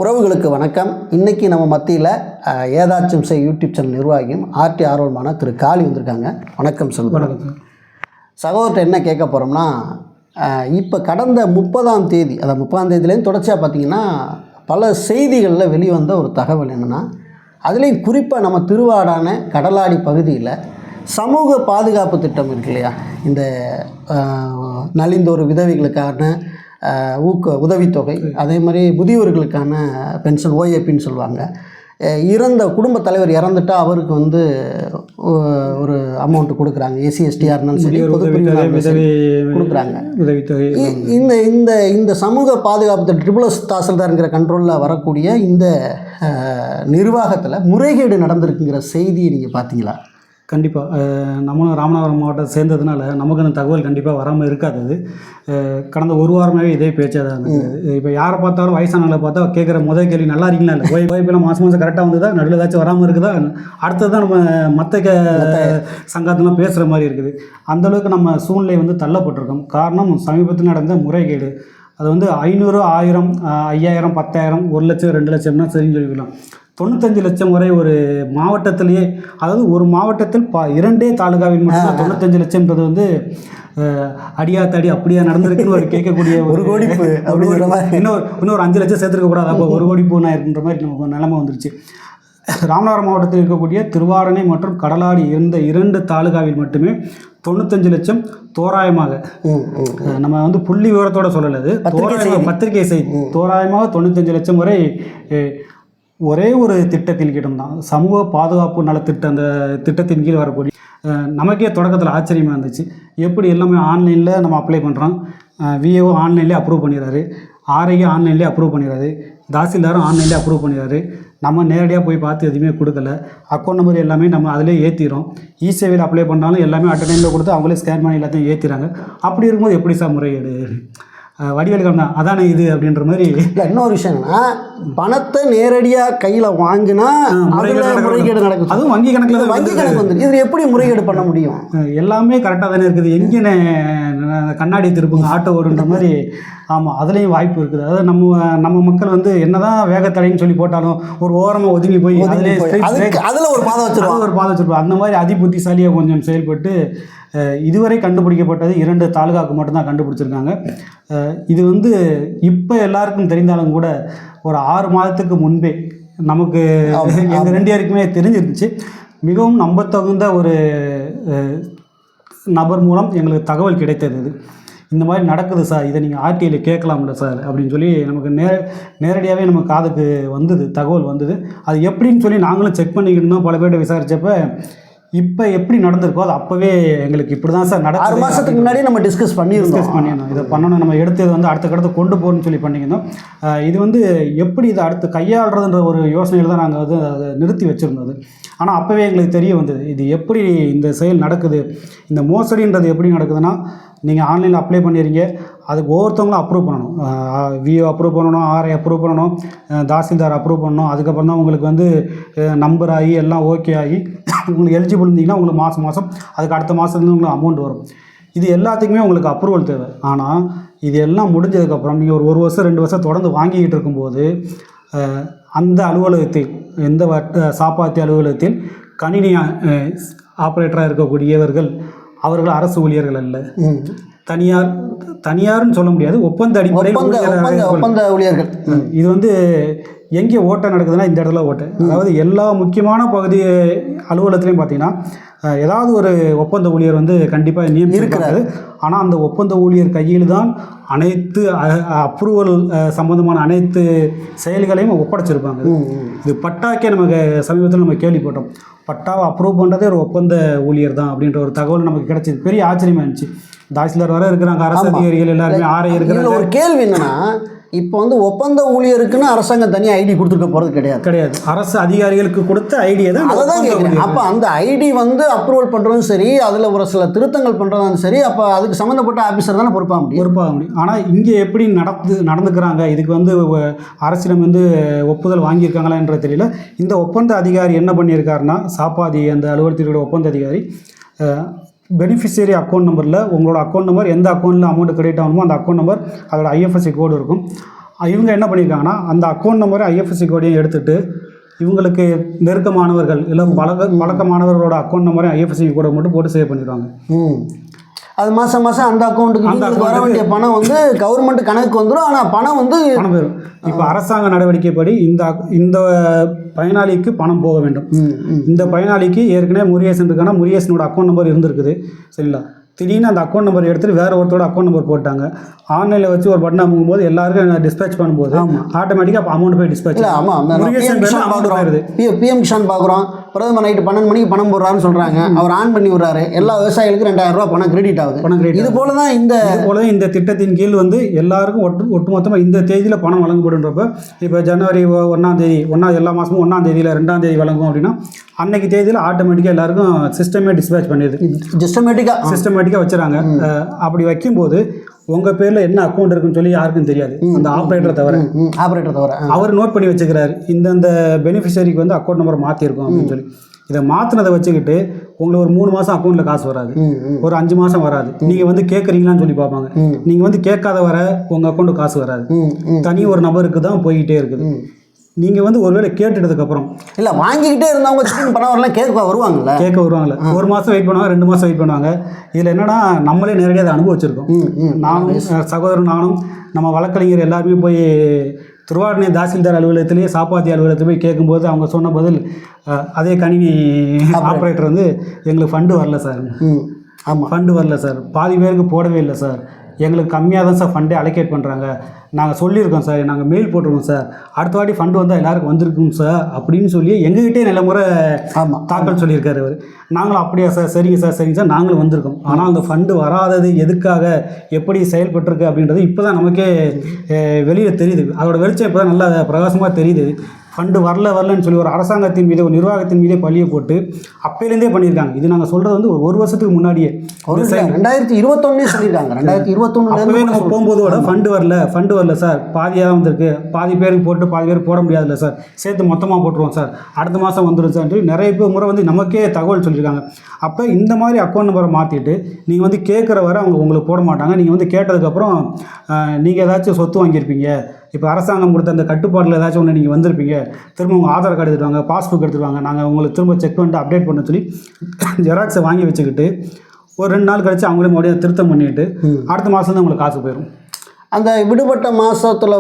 உறவுகளுக்கு வணக்கம். இன்றைக்கி நம்ம மத்தியில் ஏதாச்சும் செய் யூடியூப் சேனல் நிர்வாகியும் ஆர்டி ஆர்வலமான திரு காளி வந்திருக்காங்க. வணக்கம் சொல்லுங்கள். சகோதரர்கிட்ட என்ன கேட்க போகிறோம்னா, இப்போ கடந்த 30ஆம் தேதி, அதாவது 30ஆம் தேதியிலேருந்து தொடர்ச்சியாக பார்த்திங்கன்னா பல செய்திகளில் வெளிவந்த ஒரு தகவல் என்னென்னா, அதுலேயும் குறிப்பாக நம்ம திருவாடான கடலாடி பகுதியில் சமூக பாதுகாப்பு திட்டம் இருக்கு இல்லையா, இந்த நலிந்தோர் விதவைகளுக்கான உதவித்தொகை, அதே மாதிரி முதியோர்களுக்கான பென்ஷன் ஓஏபின்னு சொல்லுவாங்க. இறந்த குடும்பத் தலைவர் இறந்துட்டால் அவருக்கு வந்து ஒரு அமௌண்ட்டு கொடுக்குறாங்க. எஸ்சி/எஸ்டியாக இருந்தாலும் சரி, கொடுக்குறாங்க உதவித்தொகை. இந்த இந்த இந்த சமூக பாதுகாப்பு ட்ரிபிள்எஸ் தாசில்தார்ங்கிற கண்ட்ரோலில் வரக்கூடிய இந்த நிர்வாகத்தில் முறைகேடு நடந்திருக்குங்கிற செய்தியை நீங்கள் பார்த்தீங்களா? கண்டிப்பாக நம்மளும் ராமநாதபுரம் மாவட்டத்தை சேர்ந்ததுனால நமக்கு அந்த தகவல் கண்டிப்பாக வராமல் இருக்காது. கடந்த ஒரு வாரமாகவே இதே பேச்சாக தான் இருக்குது. இப்போ யாரை பார்த்தாலும் வயசானவங்களை பார்த்தா கேட்குற முதல் கேள்வி நல்லா இருக்கீங்களா, இல்லை ஓய்வெல்லாம் மாதம் கரெக்டாக வந்ததா, நடுவில் ஏதாச்சும் வராமல் இருக்குதா, அடுத்தது தான் நம்ம மற்ற சங்கத்தெலாம் பேசுகிற மாதிரி இருக்குது. அந்தளவுக்கு நம்ம சூழ்நிலை வந்து தள்ளப்பட்டிருக்கோம். காரணம் சமீபத்தில் நடந்த முறைகேடு. அது வந்து 500, 1000, 5000, 10,000, 1 லட்சம், 2 லட்சம்னா சரின்னு சொல்லிக்கலாம். 95 லட்சம் வரை ஒரு மாவட்டத்திலேயே, அதாவது ஒரு மாவட்டத்தில் 2 தாலுகாவில் மட்டும் 95 லட்சம்ன்றது வந்து அடியாத்தாடி அப்படியா நடந்திருக்குன்னு ஒரு கேட்கக்கூடிய ஒரு கோடி அப்படிங்கிற மாதிரி. இன்னொரு 5 லட்சம் சேர்த்துருக்க கூடாது, அப்போ 1 கோடி பூனா இருக்குன்ற மாதிரி நமக்கு நிலைமை வந்துருச்சு. ராமநாதபுரம் மாவட்டத்தில் இருக்கக்கூடிய திருவாடனை மற்றும் கடலாடி இருந்த 2 தாலுகாவில் மட்டுமே 95 லட்சம் தோராயமாக, நம்ம வந்து புள்ளி விவரத்தோடு சொல்லலது, பத்திரிகை செய்தி, தோராயமாக 95 லட்சம் வரை ஒரே ஒரு திட்டத்தின் கீழும் தான், சமூக பாதுகாப்பு நலத்திட்ட அந்த திட்டத்தின் கீழ் வரக்கூடிய. நமக்கே தொடக்கத்தில் ஆச்சரியமாக இருந்துச்சு, எப்படி எல்லாமே ஆன்லைனில் நம்ம அப்ளை பண்ணுறோம், விஏஓ ஆன்லைன்லேயே அப்ரூவ் பண்ணிடுறாரு, ஆர்ஐஏ ஆன்லைன்லேயே அப்ரூவ் பண்ணிடுறாரு, தாசில்தாரும் ஆன்லைன்லேயே அப்ரூவ் பண்ணிடுறாரு. நம்ம நேரடியாக போய் பார்த்து எதுவுமே கொடுக்கல. அக்கௌண்ட் நம்பர் எல்லாமே நம்ம அதிலே ஏற்றிடும். இ-சேவையில் அப்ளை பண்ணாலும் எல்லாமே அட் டைமில் கொடுத்து அவங்களே ஸ்கேன் பண்ணி எல்லாத்தையும் ஏற்றிறாங்க. அப்படி இருக்கும்போது எப்படி சார் முறைகேடு? வடிவேலுக்கான அதானே இது அப்படின்ற மாதிரி. இல்லை, இன்னொரு விஷயம் என்னன்னா, பணத்தை நேரடியாக கையில் வாங்கினா முறைகேடு நடக்குது. அதுவும் வங்கி கணக்கில் வந்து இதில் எப்படி முறைகேடு பண்ண முடியும்? எல்லாமே கரெக்டாக தானே இருக்குது. எங்கேன்னு கண்ணாடி திருப்புங்க ஆட்டோ ஓடுன்ற மாதிரி. ஆமாம், அதுலேயும் வாய்ப்பு இருக்குது. அதாவது நம்ம மக்கள் வந்து என்னதான் வேகத்தடைன்னு சொல்லி போட்டாலும் ஒரு ஓரமாக ஒதுங்கி போய் அதில் ஒரு பாதை வச்சுருப்போம். அந்த மாதிரி அதிபுத்திசாலியாக கொஞ்சம் செயல்பட்டு இதுவரை கண்டுபிடிக்கப்பட்டது 2 தாலுகாவுக்கு மட்டும்தான் கண்டுபிடிச்சிருக்காங்க. இது வந்து இப்போ எல்லாருக்கும் தெரிந்தாலும் கூட ஒரு 6 மாதத்துக்கு முன்பே நமக்கு எங்கள் 2 பேருக்குமே தெரிஞ்சிருந்துச்சு. மிகவும் நம்பத்தகுந்த ஒரு நபர் மூலம் எங்களுக்கு தகவல் கிடைத்தது. இந்த மாதிரி நடக்குது சார், இதை நீங்கள் ஆர்டிஐயில் கேட்கலாம்ல சார் அப்படின்னு சொல்லி நமக்கு நேரடியாகவே நம்ம காதுக்கு வந்தது, தகவல் வந்தது. அது எப்படின்னு சொல்லி நாங்களும் செக் பண்ணிக்கிட்டோம். பல பேர்கிட்ட விசாரித்தப்போ இப்போ எப்படி நடந்திருக்கோ அது அப்போவே எங்களுக்கு இப்படி தான் சார் 6 மாதத்துக்கு முன்னாடி நம்ம டிஸ்கஸ் பண்ணியிருந்தோம். இதை பண்ணணும், நம்ம எடுத்து வந்து அடுத்த கடத்தை கொண்டு போகணும்னு சொல்லி பண்ணியிருந்தோம். இது வந்து எப்படி இதை அடுத்து கையாளுறதுன்ற ஒரு யோசனையில் தான் நாங்கள் வந்து அதை நிறுத்தி வச்சுருந்தது. ஆனால் அப்போவே எங்களுக்கு தெரிய வந்தது, இது எப்படி இந்த செயல் நடக்குது, இந்த மோசடின்றது எப்படி நடக்குதுன்னா, நீங்கள் ஆன்லைனில் அப்ளை பண்ணிடுறீங்க, அதுக்கு ஒவ்வொருத்தவங்களும் அப்ரூவ் பண்ணணும். விஓ அப்ரூவ் பண்ணணும், ஆர்ஐ அப்ரூவ் பண்ணணும், தாசில்தார் அப்ரூவ் பண்ணணும். அதுக்கப்புறம் தான் உங்களுக்கு வந்து நம்பர் ஆகி எல்லாம் ஓகே ஆகி உங்களுக்கு எலிஜிபிள் இருந்தீங்கன்னா உங்களுக்கு மாதம் அதுக்கு அடுத்த மாதத்துலேருந்து உங்களுக்கு அமௌண்ட் வரும். இது எல்லாத்துக்குமே உங்களுக்கு அப்ரூவல் தேவை. ஆனால் இது எல்லாம் முடிஞ்சதுக்கப்புறம் நீங்கள் ஒரு வருஷம் 2 வருஷம் தொடர்ந்து வாங்கிக்கிட்டு இருக்கும்போது அந்த அலுவலகத்தில், எந்த சாப்பாத்தி அலுவலகத்தில் கணினி ஆப்ரேட்டராக இருக்கக்கூடியவர்கள் அவர்கள் அரசு ஊழியர்கள் அல்ல, தனியார்னு சொல்ல முடியாது, ஒப்பந்த அடிப்படையில் ஒப்பந்த ஊழியர்கள். இது வந்து எங்கே ஓட்டை நடக்குதுன்னா இந்த இடத்துல ஓட்டை. அதாவது எல்லா முக்கியமான பகுதி அலுவலகத்துலையும் பார்த்தீங்கன்னா ஏதாவது ஒரு ஒப்பந்த ஊழியர் வந்து கண்டிப்பாக நியமிச்சிருக்காரு. ஆனால் அந்த ஒப்பந்த ஊழியர் கையில் தான் அனைத்து அப்ரூவல் சம்மந்தமான அனைத்து செயல்களையும் ஒப்படைச்சிருப்பாங்க. இது பட்டாக்கே நமக்கு சமீபத்தில் நம்ம கேள்விப்பட்டோம். பட்டாவை அப்ரூவ் பண்ணுறதே ஒரு ஒப்பந்த ஊழியர் தான் அப்படின்ற ஒரு தகவல் நமக்கு கிடைச்சிது. பெரிய ஆச்சரியமாக இருந்துச்சு. தாசில்தார் வர இருக்கிறாங்க, அரசு அதிகாரிகள் எல்லாருமே ஆர்ஐ இருக்கிறாங்க. ஒரு கேள்வி என்னன்னா, இப்போ வந்து ஒப்பந்த ஊழியருக்குன்னு அரசாங்கம் தனியாக ஐடி கொடுத்துருக்க போகிறது கிடையாது. அரசு அதிகாரிகளுக்கு கொடுத்த ஐடியை தான் அதை தான் கேட்குறேன். அப்போ அந்த ஐடி வந்து அப்ரூவல் பண்ணுறதும் சரி, அதில் ஒரு சில திருத்தங்கள் பண்ணுறதும் சரி, அப்போ அதுக்கு சம்மந்தப்பட்ட ஆஃபீஸர் தானே பொறுப்பாக முடியும். ஆனால் இங்கே எப்படி நடந்துக்கிறாங்க, இதுக்கு வந்து அரசிடம் வந்து ஒப்புதல் வாங்கியிருக்காங்களான்ற தெரியல. இந்த ஒப்பந்த அதிகாரி என்ன பண்ணியிருக்காருன்னா, சாப்பாதி அந்த அலுவலகத்தினுடைய ஒப்பந்த அதிகாரி பெனிஃபிஷியரி அக்கௌண்ட் நம்பரில் உங்களோட அக்கௌண்ட் நம்பர், எந்த அக்கௌண்ட்டில் அமௌண்ட் கிரெடிட் ஆகணுமோ அந்த அக்கௌண்ட் நம்பர், அதோட ஐஎஃப்எஸ்சி கோடு இருக்கும், இவங்க என்ன பண்ணியிருக்காங்கன்னா அந்த அக்கௌண்ட் நம்பரை ஐஎஃப்எஸ்சி கோடையும் எடுத்துகிட்டு இவங்களுக்கு நெருக்கமானவர்கள் இல்லை வழக்கமானவர்களோட அக்கௌண்ட் நம்பரையும் ஐஎஃப்எஸ்சி கோடை மட்டும் போட்டு சேவ் பண்ணிடுவாங்க. அது மாதம் அந்த அக்கௌண்ட்டுக்கு வர வேண்டிய பணம் வந்து கவர்மெண்ட் கணக்கு வந்துடும். ஆனால் பணம் போயிடும். இப்போ அரசாங்க நடவடிக்கைப்படி இந்த பயனாளிக்கு பணம் போக வேண்டும். இந்த பயனாளிக்கு ஏற்கனவே முருகேசன் இருக்கானா, முருகேசனோட அக்கௌண்ட் நம்பர் இருந்திருக்குது சரிங்களா. திடீர்னு அந்த அக்கௌண்ட் நம்பர் எடுத்துகிட்டு வேறு ஒருத்தரோட அக்கௌண்ட் நம்பர் போட்டாங்க. ஆன்லைனில் வச்சு ஒரு பட்டன் அமுக்கும்போது எல்லாருக்கும் டிஸ்பேச் பண்ணும்போது ஆட்டோமேட்டிக்காக அமௌண்ட் போய் டிஸ்பேச். பிஎம் கிஷான் பார்க்குறோம், பிரதமர் நைட்டு 12 மணிக்கு பணம் போடுறாருன்னு சொல்கிறாங்க. அவர் ஆன் பண்ணி விடுறாரு, எல்லா விவசாயிகளுக்கும் 2000 ரூபா பணம் கிரெடிட் ஆகுது. இது போல தான் இந்த திட்டத்தின் கீழ் வந்து எல்லாருக்கும் ஒட்டுமொத்தமாக இந்த தேதியில் பணம் வழங்கப்படுன்றப்ப இப்போ ஜனவரி 1ஆம் தேதி எல்லா மாதமும் 1ஆம் தேதியில் 2ஆம் தேதி வழங்கும் அப்படின்னா அன்னைக்கு தேதியில் ஆட்டோமேட்டிக்காக எல்லாருக்கும் சிஸ்டமே டிஸ்பேச் பண்ணிடுது. சிஸ்டமேட்டிக்காக வச்சுறாங்க. அப்படி வைக்கும்போது உங்கள் பேரில் என்ன அக்கௌண்ட் இருக்குன்னு சொல்லி யாருக்கும் தெரியாது, அந்த ஆப்ரேட்டரை தவிர. அவர் நோட் பண்ணி வச்சுக்கிறாரு இந்தந்த பெனிஃபிஷரிக்கு வந்து அக்கௌண்ட் நம்பர் மாற்றிருக்கோம் அப்படின்னு சொல்லி. இதை மாற்றினதை வச்சுக்கிட்டு உங்களுக்கு ஒரு 3 மாதம் அக்கௌண்ட்டில் காசு வராது, ஒரு 5 மாதம் வராது. நீங்கள் வந்து கேட்குறீங்களான்னு சொல்லி பார்ப்பாங்க. நீங்கள் வந்து கேட்காத வர உங்கள் அக்கௌண்ட்டு காசு வராது. தனி ஒரு நபருக்கு தான் போய்கிட்டே இருக்குது. நீங்கள் வந்து ஒருவேளை கேட்டுட்டதுக்கப்புறம் இல்லை வாங்கிக்கிட்டே இருந்தவங்க பணம் வரலாம் கேட்க வருவாங்கல்ல. ஒரு மாதம் வெயிட் பண்ணுவாங்க, 2 மாதம் வெயிட் பண்ணுவாங்க. இதில் என்னன்னா நம்மளே நேரடியாக அதை அனுபவிச்சிருக்கோம். நானும் சகோதரன் நானும் நம்ம வழக்கறிஞர் எல்லாருமே போய் திருவாரணை தாசில்தார் அலுவலகத்திலேயே சாப்பாத்தி அலுவலகத்தில் போய் கேட்கும்போது அவங்க சொன்ன பதில் அதே கணினி ஆப்ரேட்டர் வந்து எங்களுக்கு ஃபண்டு வரல சார். ஃபண்டு வரல சார், பாதி பேருக்கு போடவே இல்லை சார், எங்களுக்கு கம்மியாக தான் சார் ஃபண்டே அலோகேட் பண்ணுறாங்க, நாங்கள் சொல்லியிருக்கோம் சார், நாங்கள் மெயில் போட்டிருக்கோம் சார், அடுத்த வாட்டி ஃபண்டு வந்தால் எல்லாருக்கும் வந்திருக்கும் சார் அப்படின்னு சொல்லி எங்ககிட்டே நல்ல முறை தாக்கல் சொல்லியிருக்காரு அவர். நாங்களும் அப்படியா சார், சரிங்க சார் நாங்களும் வந்திருக்கோம். ஆனால் அந்த ஃபண்டு வராதது எதுக்காக, எப்படி செயல்பட்டிருக்கு அப்படின்றது இப்போ தான் நமக்கே வெளியில் தெரியுது. அதோட வெளிச்சம் இப்போ தான் நல்லா பிரகாசமாக தெரியுது. ஃபண்டு வரலன்னு சொல்லி ஒரு அரசாங்கத்தின் மீது, ஒரு நிர்வாகத்தின் மீதே பழியை போட்டு அப்பையிலேருந்தே பண்ணியிருக்காங்க. இது நாங்கள் சொல்கிறது வந்து ஒரு வருஷத்துக்கு முன்னாடியே 2021 சொல்லியிருக்காங்க. 2021 நம்ம போகும்போதோட ஃபண்டு வரல சார், பாதியாக தான் வந்திருக்கு, பாதி பேருக்கு போட்டு பாதி பேருக்கு போட முடியாதுல்ல சார், சேர்த்து மொத்தமாக போட்டுருவோம் சார், அடுத்த மாதம் வந்துடும் சார் சொல்லி நிறைய பேர் முறை வந்து நமக்கே தகவல் சொல்லியிருக்காங்க. அப்போ இந்த மாதிரி அக்கௌண்ட் நம்பரை மாற்றிட்டு நீங்கள் வந்து கேட்குற வரை அவங்க உங்களுக்கு போட மாட்டாங்க. நீங்கள் வந்து கேட்டதுக்கப்புறம் நீங்கள் ஏதாச்சும் சொத்து வாங்கியிருப்பீங்க, இப்போ அரசாங்கம் கொடுத்த அந்த கட்டுப்பாட்டில் ஏதாச்சும் ஒன்று நீங்கள் வந்திருப்பீங்க, திரும்ப உங்கள் ஆதார் கார்டு எடுத்துட்டு வாங்க, பாஸ்புக் எடுத்துட்டு வாங்க, நாங்கள் உங்களுக்கு திரும்ப செக் பண்ணிட்டு அப்டேட் பண்ண சொல்லி ஜெராக்ஸை வாங்கி வச்சுக்கிட்டு ஒரு 2 நாள் கழித்து அவங்களே மறுபடியும் திருத்தம் பண்ணிவிட்டு அடுத்த மாதம் தான் உங்களுக்கு காசு போயிடும். அந்த விடுபட்ட மாதத்தில்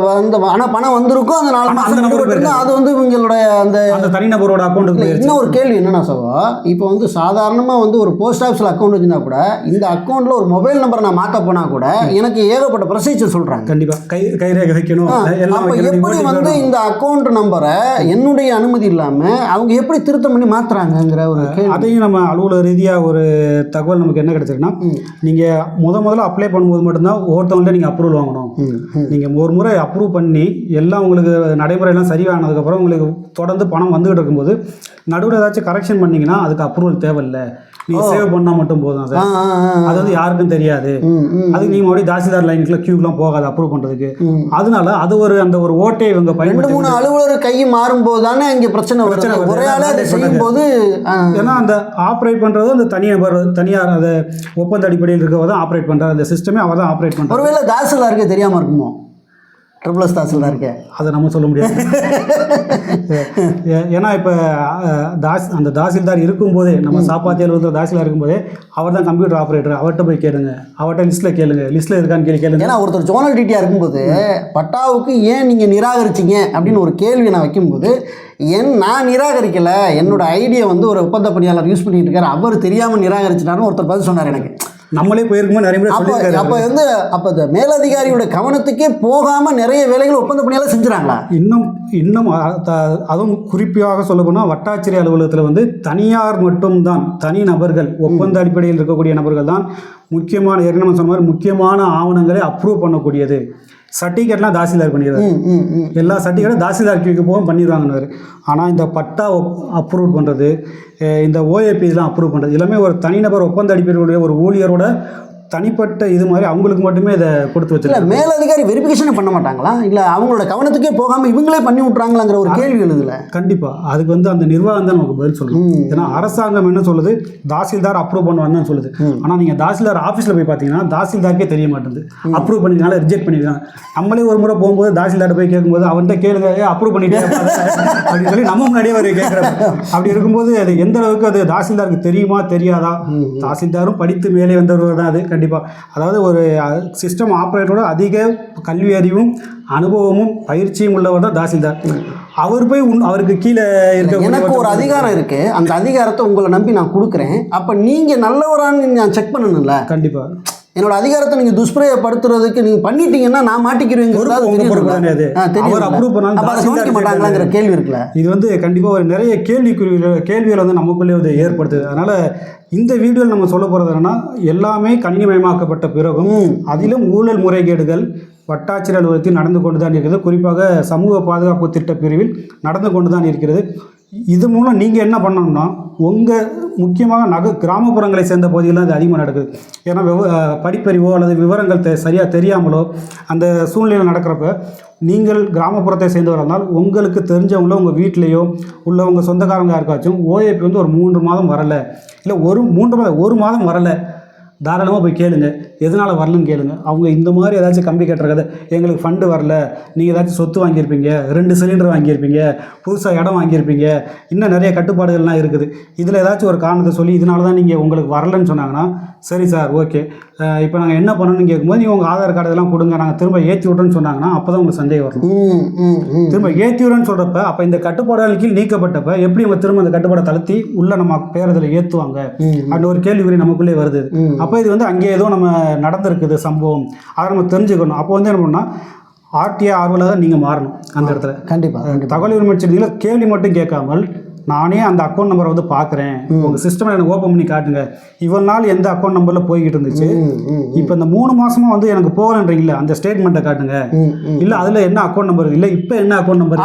ஆனால் பணம் வந்திருக்கும், அந்த 4 மாதம் அது வந்து இவங்களுடைய அந்த தனிநபரோட அக்கௌண்ட்டுக்கு. இன்னும் ஒரு கேள்வி என்னென்னா சகோ, இப்போ வந்து சாதாரணமாக வந்து ஒரு போஸ்ட் ஆஃபீஸில் அக்கௌண்ட் வச்சுருந்தா கூட இந்த அக்கௌண்ட்டில் ஒரு மொபைல் நம்பரை நான் மாற்ற போனால் கூட எனக்கு ஏகப்பட்ட ப்ரொசீஜர் சொல்கிறாங்க. கண்டிப்பாக கைரேகை வைக்கணும். அப்போ எப்படி வந்து இந்த அக்கௌண்ட் நம்பரை என்னுடைய அனுமதி இல்லாமல் அவங்க எப்படி திருத்தம் பண்ணி மாற்றுறாங்கங்கிற ஒரு கேள்வி. அதையும் நம்ம அலுவலக ரீதியாக ஒரு தகவல் நமக்கு என்ன கிடைச்சிருக்குன்னா, நீங்கள் முதல்ல அப்ளை பண்ணும்போது மட்டும்தான் ஒவ்வொருத்தவங்கள்ட்ட நீங்கள் அப்ரூவல் வாங்கணும். நீங்கள் ஒரு முறை அப்ரூவ் பண்ணி எல்லாம் உங்களுக்கு நடைமுறையெல்லாம் சரியானதுக்கப்புறம் உங்களுக்கு தொடர்ந்து பணம் வந்துகிட்டு இருக்கும்போது நடுவில் ஏதாச்சும் கரெக்ஷன் பண்ணிங்கன்னா அதுக்கு அப்ரூவல் தேவையில்லை, நீங்கள் சேவ் பண்ணால் மட்டும் போதும் சார். அது வந்து யாருக்கும் தெரியாது. அதுக்கு நீங்கள் மறுபடியும் தாசில்தார் லைனுக்குள்ள கியூக்கெலாம் போகாது அப்ரூவ் பண்ணுறதுக்கு. அதனால அது அந்த ஒரு ஓட்டை இவங்க 2-3 அலுவலர் கை மாறும்போது தானே இங்கே பிரச்சனை ஒரே ஆளாக அதை செய்யும்போது. ஏன்னா அந்த ஆப்ரேட் பண்ணுறது அந்த தனியார் அதை ஒப்பந்த அடிப்படையில் இருக்கவங்க தான் ஆப்ரேட் பண்ணுறாரு. அந்த சிஸ்டமே அவர் தான் ஆப்ரேட் பண்ணுறாரு. ஒருவேளை தாசில்தாருக்கு தெரியாமல் இருக்குமோ? ட்ரிபிள் எஸ் தாசில்தாருக்கு அதை நம்ம சொல்ல முடியாது. ஏன்னா இப்போ அந்த தாசில்தார் இருக்கும்போதே, நம்ம சாப்பாத்தி அலுவலகத்தில் தாசில்தார் இருக்கும்போதே அவர் தான் கம்ப்யூட்டர் ஆப்ரேட்டர், அவர்கிட்ட போய் கேளுங்க, அவர்கிட்ட லிஸ்ட்டில் இருக்கான்னு கேளுங்க. ஏன்னா ஒருத்தர் ஜோனல் டிடியாக இருக்கும்போது பட்டாவுக்கு ஏன் நீங்கள் நிராகரிச்சிங்க அப்படின்னு ஒரு கேள்வி நான் வைக்கும்போது, நான் நிராகரிக்கலை, என்னோட ஐடியை வந்து ஒரு ஒப்பந்த பணியாளர் யூஸ் பண்ணிட்டு இருக்காரு, அவர் தெரியாமல் நிராகரிச்சிட்டாருன்னு ஒருத்தர் பதில் சொன்னார் எனக்கு. நம்மளே போயிருக்கும்போது நிறைய பேர் அப்போ வந்து இந்த மேலதிகாரியோட கவனத்துக்கே போகாமல் நிறைய வேலைகள் ஒப்பந்த பணியாளர் செஞ்சுறாங்களா? இன்னும் அதுவும் குறிப்பாக சொல்ல போனால் வட்டாட்சியர் அலுவலகத்தில் வந்து தனியார் மட்டும்தான், தனி நபர்கள், ஒப்பந்த அடிப்படையில் இருக்கக்கூடிய நபர்கள் தான் முக்கியமான, ஏற்கனவே சொன்ன மாதிரி முக்கியமான ஆவணங்களை அப்ரூவ் பண்ணக்கூடியது. சர்டிஃபிகேட்லாம் தாசில்தார் பண்ணிடுவார். எல்லா சர்டிஃபிகேட்டும் தாசில்தார் கியூக்கு போகும் பண்ணிடுவாங்கன்னு. ஆனால் இந்த பட்டா அப்ரூவ் பண்ணுறது, இந்த ஓஏபிலாம் அப்ரூவ் பண்ணுறது எல்லாமே ஒரு தனிநபர் ஒப்பந்த அடிப்படையுடைய ஒரு ஊழியரோட தனிப்பட்ட இது மாதிரி அவங்களுக்கு மட்டுமே இதை கொடுத்து இல்லை வச்சிருக்காங்க. மேலதிகாரி வெரிஃபிகேஷனே பண்ண மாட்டாங்களா, இல்லை அவங்களோட கவனத்துக்கே போகாமல் இவங்களே பண்ணி விட்றாங்களாங்கிற ஒரு கேள்வி எழுதுல. கண்டிப்பாக அதுக்கு வந்து அந்த நிர்வாகம் தான் நமக்கு பதில் சொல்லணும். ஏன்னா அரசாங்கம் என்ன சொல்லுது, தாசில்தார் அப்ரூவ் பண்ணுவான்னு சொல்லுது. ஆனால் நீங்கள் தாசில்தார் ஆஃபீஸில் போய் பார்த்தீங்கன்னா தாசில்தாருக்கே தெரிய மாட்டேங்குது அப்ரூவ் பண்ணிருக்காங்க ரிஜெக்ட் பண்ணிருக்காங்க. நம்மளே ஒரு முறை போகும்போது தாசில்தார் போய் கேட்கும்போது அவன்கிட்ட கேளுங்க அப்ரூவ் பண்ணிட்டே அப்படின்னு சொல்லி நம்ம முன்னாடியே அவர் கேட்குறாங்க. அப்படி இருக்கும்போது அது எந்த அளவுக்கு அது தாசில்தாருக்கு தெரியுமா தெரியாதா? தாசில்தாரும் படித்து மேலே வந்தவர் தான் அது கண்டிப்பாக. அதாவது ஒரு சிஸ்டம் ஆப்ரேட்டரோட அதிக கல்வி அறிவும் அனுபவமும் பயிற்சியும் உள்ளவர் தான் தாசில்தார். அவர் போய் அவருக்கு கீழே இருக்க எனக்கு ஒரு அதிகாரம் இருக்கு, அந்த அதிகாரத்தை உங்களை நம்பி நான் கொடுக்குறேன், அப்போ நீங்கள் நல்லவரான்னு நான் செக் பண்ணணும்ல. கண்டிப்பாக என்னோட அதிகாரத்தை நீங்கள் துஷ்பிரயோகப்படுத்துறதுக்கு நீங்கள் பண்ணிட்டீங்கன்னா நான் மாட்டிக்கிறேங்கிற கேள்வி இருக்குல்ல. இது வந்து கண்டிப்பாக ஒரு நிறைய கேள்விகள் வந்து நமக்குள்ளே வந்து ஏற்படுத்துது. அதனால இந்த வீடியோவில் நம்ம சொல்ல போகிறது என்னன்னா, எல்லாமே கணினிமயமாக்கப்பட்ட பிறகும் அதிலும் ஊழல் முறைகேடுகள் வட்டாட்சியர் அலுவலகத்தில் நடந்து கொண்டு தான் இருக்கிறது. குறிப்பாக சமூக பாதுகாப்பு திட்ட பிரிவில் நடந்து கொண்டு தான் இருக்கிறது. இது மூலம் நீங்கள் என்ன பண்ணணும்னா, உங்கள் முக்கியமாக கிராமப்புறங்களை சேர்ந்த பகுதியில் தான் இது அதிகமாக நடக்குது. ஏன்னா படிப்பறிவோ அல்லது விவரங்கள் சரியாக தெரியாமலோ அந்த சூழ்நிலையில் நடக்கிறப்ப நீங்கள் கிராமப்புறத்தை சேர்ந்தவராக இருந்தால் உங்களுக்கு தெரிஞ்சவங்களோ உங்கள் வீட்லேயோ உள்ள உங்கள் சொந்தக்காரங்க யாருக்காச்சும் ஓஏபி வந்து ஒரு 3 மாதம் வரலை, இல்லை ஒரு மாதம் வரலை, தாராளமாக போய் கேளுங்க. எதனால் வரலன்னு கேளுங்க. அவங்க இந்த மாதிரி ஏதாச்சும் கம்பி கட்டுற கதை, எங்களுக்கு ஃபண்டு வரல, நீங்கள் ஏதாச்சும் சொத்து வாங்கியிருப்பீங்க, 2 சிலிண்டர் வாங்கியிருப்பீங்க, புதுசாக இடம் வாங்கியிருப்பீங்க, இன்னும் நிறைய கட்டுப்பாடுகள்லாம் இருக்குது, இதில் ஏதாச்சும் ஒரு காரணத்தை சொல்லி இதனால தான் நீங்கள் உங்களுக்கு வரலன்னு சொன்னாங்கன்னா, சரி சார் ஓகே இப்போ நாங்கள் என்ன பண்ணணும்னு கேட்கும்போது நீங்கள் உங்கள் ஆதார் கார்டு இதெல்லாம் கொடுங்க, நாங்கள் திரும்ப ஏற்றி விட்றோன்னு சொன்னாங்கன்னா அப்போ தான் உங்களுக்கு சந்தேகம் வரணும். திரும்ப ஏற்றி விட்றேன்னு சொல்கிறப்ப அப்போ இந்த கட்டுப்பாடுகள் கீழ் நீக்கப்பட்டப்போ எப்படி அவங்க திரும்ப அந்த கட்டுப்பாடை தளர்த்தி உள்ள நம்ம பேரதில் ஏற்றுவாங்க அந்த ஒரு கேள்விக்குறி நமக்குள்ளே வருது. அப்போ இது வந்து அங்கே ஏதோ நம்ம நடந்திருக்குது சம்பவம், அதை நம்ம தெரிஞ்சுக்கணும். அப்போ வந்து என்ன பண்ணால் ஆர்டிஐ ஆர்வலாக நீங்கள் மாறணும் அந்த இடத்துல. கண்டிப்பாக தகவல் உரிமை சட்டத்தில் கேள்வி மட்டும் கேட்காமல் நானே அந்த அக்கௌண்ட் நம்பரை வந்து பார்க்குறேன், உங்கள் சிஸ்டமில் எனக்கு ஓப்பன் பண்ணி காட்டுங்க, இவ்வளோ நாள் எந்த அக்கௌண்ட் நம்பரில் போய்கிட்டு இருந்துச்சு, இப்போ இந்த 3 மாதமாக வந்து எனக்கு போகலன்றீங்களா அந்த ஸ்டேட்மெண்ட்டை காட்டுங்க, இல்லை அதில் என்ன அக்கௌண்ட் நம்பர் இல்லை இப்போ என்ன அக்கௌண்ட் நம்பர்.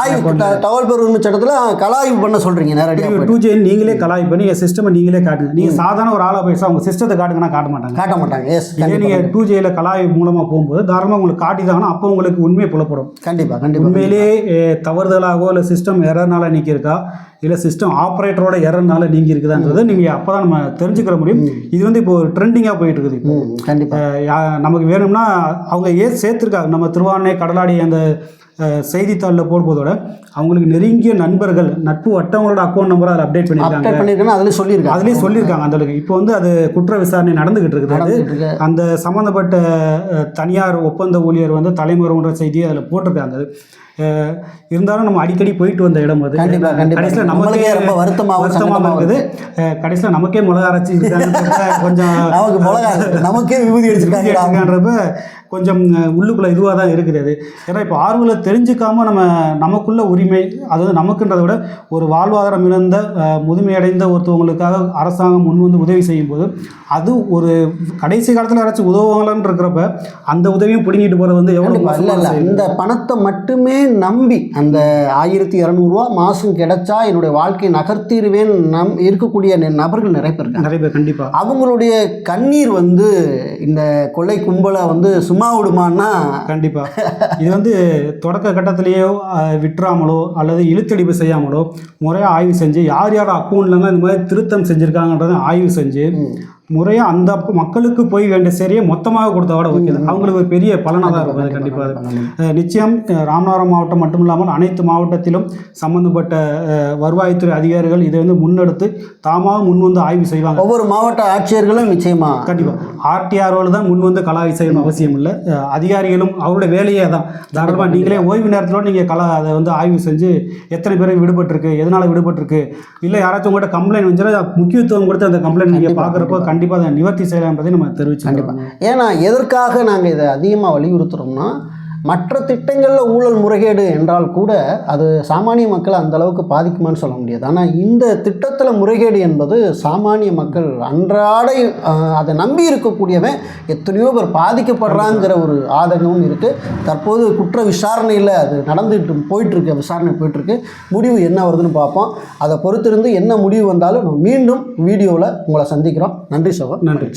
தகவல் உரிமை சட்டத்தில் கலாய்வு பண்ண சொல்கிறீங்க நேரடியாக 2G நீங்களே கலாய்வு பண்ணி என் சிஸ்டமை நீங்களே காட்டுங்க. நீங்கள் சாதாரண ஒரு ஆளாக பேச அவங்க சிஸ்டத்தை காட்டுங்கன்னா காட்ட மாட்டாங்க. இதே நீங்கள் 2Gயில் கலாய்வு மூலமாக போகும்போது தாராளமாக உங்களுக்கு காட்டிதாங்கன்னா அப்போ உங்களுக்கு உண்மையை புலப்படும். கண்டிப்பாக உண்மையிலே தவறுதலாகவோ இல்லை சிஸ்டம் எரர்னால நீக்கியிருக்கா இல்லை சிஸ்டம் ஆப்ரேட்டரோட எரர்னால நீங்கி இருக்குதான்றது நீங்கள் அப்போ தான் நம்ம தெரிஞ்சுக்கிற முடியும். இது வந்து இப்போ ஒரு ட்ரெண்டிங்காக போயிட்டு இருக்குது. இப்போ கண்டிப்பாக நமக்கு வேணும்னா அவங்க சேர்த்துருக்காங்க. நம்ம திருவாரணை கடலாடி அந்த செய்தித்தாளில் போடுவதோட அவங்களுக்கு நெருங்கிய நண்பர்கள் நட்பு வட்டவங்களோட அக்கௌண்ட் நம்பரை அதில் அப்டேட் பண்ணியிருக்காங்க. அதுலேயே சொல்லியிருக்காங்க அந்த அளவுக்கு. இப்போ வந்து அது குற்ற விசாரணை நடந்துகிட்டு இருக்குது. அந்த சம்மந்தப்பட்ட தனியார் ஒப்பந்த ஊழியர் வந்து தலைமறைவுன்ற செய்தியை அதில் போட்டிருக்காங்க. இருந்தாலும் நம்ம அடிக்கடி போயிட்டு வந்த இடம் அது. கடைசியில் நமக்கே ரொம்ப வருத்தமாக இருக்குது. கடைசியில் நமக்கே மிளகா அரைச்சி கொஞ்சம் நமக்கே விபூதி அடிச்சிருக்காங்கன்றப்ப கொஞ்சம் உள்ளுக்குள்ளே இதுவாக தான் இருக்குது. ஏன்னா இப்போ ஆர்வலை தெரிஞ்சுக்காமல் நமக்குள்ள உரிமை, அதாவது நமக்குன்றதை விட ஒரு வாழ்வாதாரம் இழந்த முதுமையடைந்த ஒருத்தவங்களுக்காக அரசாங்கம் முன் வந்து உதவி செய்யும்போது அது ஒரு கடைசி காலத்தில் யாராச்சும் உதவுவாங்களான்னு இருக்கிறப்ப அந்த உதவியும் பிடிங்கிட்டு போகிறது வந்து எவ்வளோ இல்லை. இந்த பணத்தை மட்டுமே நம்பி அந்த 1200 ரூபா மாதம் கிடைச்சா என்னுடைய வாழ்க்கையை நகர்த்திடுவேன் இருக்கக்கூடிய நபர்கள் நிறைய பேர் கண்டிப்பாக அவங்களுடைய கண்ணீர் வந்து இந்த கொள்ளை கும்பலை வந்து சும்மா விடுமான்னா கண்டிப்பாக இது வந்து தொடக்க கட்டத்திலேயோ விட்டுறாமலோ அல்லது இழுத்தடிப்பு செய்யாமலோ முறையாக ஆய்வு செஞ்சு யார் யார் அக்கௌண்ட்லலாம் இந்த மாதிரி திருத்தம் செஞ்சுருக்காங்கன்றதை ஆய்வு செஞ்சு முறையாக அந்த மக்களுக்கு போய் வேண்டிய சரியை மொத்தமாக கொடுத்தா கூட ஓகே, அவங்களுக்கு ஒரு பெரிய பலனாக தான் இருக்கும். கண்டிப்பாக நிச்சயம் ராமநாதபுரம் மாவட்டம் மட்டும் இல்லாமல் அனைத்து மாவட்டத்திலும் சம்மந்தப்பட்ட வருவாய்த்துறை அதிகாரிகள் இதை வந்து முன்னெடுத்து தாமாக முன் வந்து ஆய்வு செய்வாங்க. ஒவ்வொரு மாவட்ட ஆட்சியர்களும் நிச்சயமாக கண்டிப்பாக ஆர்டிஆரோடு தான் முன் வந்து கலாய்வு செய்யணும் அவசியம் இல்லை. அதிகாரிகளும் அவருடைய வேலையே தான். தாராளமாக நீங்களே ஓய்வு நேரத்தில் நீங்கள் அதை வந்து ஆய்வு செஞ்சு எத்தனை பேருக்கு விடுபட்டிருக்கு, எதனால் விடுபட்டிருக்கு, இல்லை யாராச்சும் உங்கள்கிட்ட கம்ப்ளைண்ட் வந்துச்சுன்னா முக்கியத்துவம் கொடுத்து அந்த கம்ப்ளைண்ட் நீங்கள் பார்க்குறப்போ கண்டிப்பாக அதை நிவர்த்தி செய்யலாம்ன்றதை நம்ம தெரிவிச்சு. கண்டிப்பாக. ஏன்னா எதற்காக நாங்கள் இதை அதிகமாக வலியுறுத்துகிறோம்னா, மற்ற திட்டங்களில் ஊழல் முறைகேடு என்றால் கூட அது சாமானிய மக்களை அந்த அளவுக்கு பாதிக்குமான்னு சொல்ல முடியாது. ஆனால் இந்த திட்டத்தில் முறைகேடு என்பது சாமானிய மக்கள் அன்றாட அதை நம்பி இருக்கக்கூடியவன் எத்தனையோ பேர் பாதிக்கப்படுறாங்கிற ஒரு ஆதங்கமும் இருக்குது. தற்போது குற்ற விசாரணையில் அது போயிட்டுருக்கு, விசாரணை போயிட்டுருக்கு. முடிவு என்ன வருதுன்னு பார்ப்போம். அதை பொறுத்திருந்து என்ன முடிவு வந்தாலும் நம்ம மீண்டும் வீடியோவில் உங்களை சந்திக்கிறோம். நன்றி சகோ. நன்றி.